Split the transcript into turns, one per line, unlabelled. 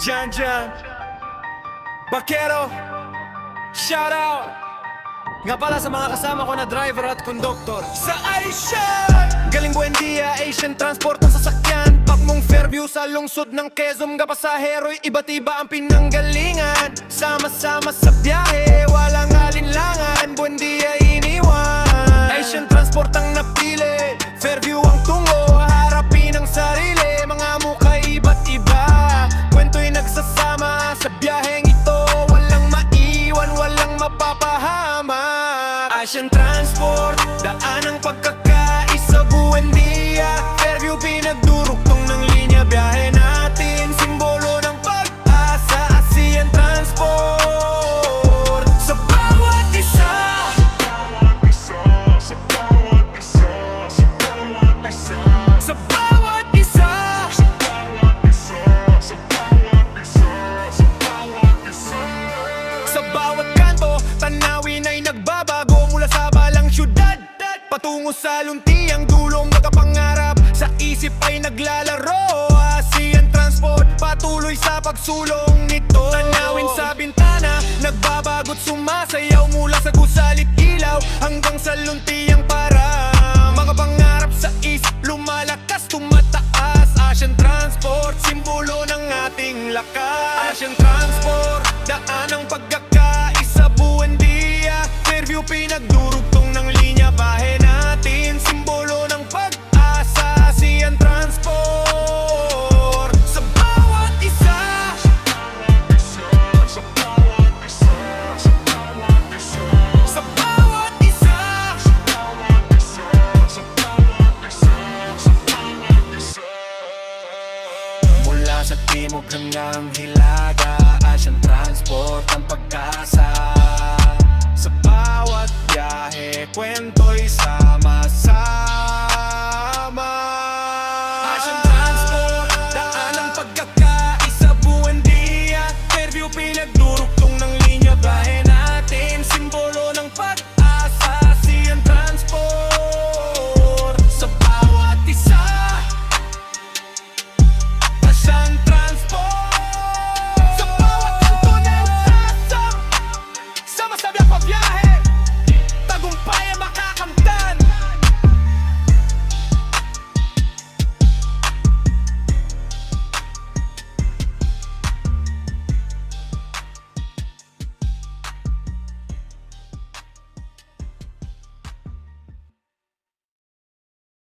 Jan Jan Bakero, shout out nga pala sa mga kasama ko na driver at konduktor sa Asian. Galing Buendia, Asian Transport ang sasakyan. Pak mong Fairview sa lungsod ng Quezon. Nga pasahero'y iba't iba ang pinanggalingan. Sama-sama sa biyahe, walang alinlangan. Buendia iniwan, Asian Transport ang napili. Fairview ang tungo, harapin ang sarili. Mga mukha iba't iba, kwento'y nagsasama sa biyaheng ito. Walang maiwan, walang mapapahama. Asian Transport, daan ang pagkakaisa. Buendia, Fairview, pinagduruktong ng linya. Biyahe natin, simbolo ng pag-asa. Asian Transport, sa bawat isa. Sa bawat isa. Sa bawat kanto, tanawin ay nagbabago. Mula sa balang syudad patungo sa luntiang dulong magkapangarap. Sa isip ay naglalaro. Asian Transport, patuloy sa pagsulong nito. Tanawin sa bintana, nagbabago't sumasayaw. Mula sa gusalit ilaw hanggang sa luntiang para. Mga pangarap sa isip, lumalakas, tumataas. Asian Transport, simbolo ng ating lakas. Asian Transport, daan ang pagkakaisa. Buendia, Fairview, pinagdurugtong ng linya. Bahe natin, simbolo ng pag-asa. Asian Transport, sa bawat isa. Sa bawat isa. Mula sa timog hanggang hilaga, Asian Transport ang pag-asa. Sa bawat biyahe, kwento'y sama-sama.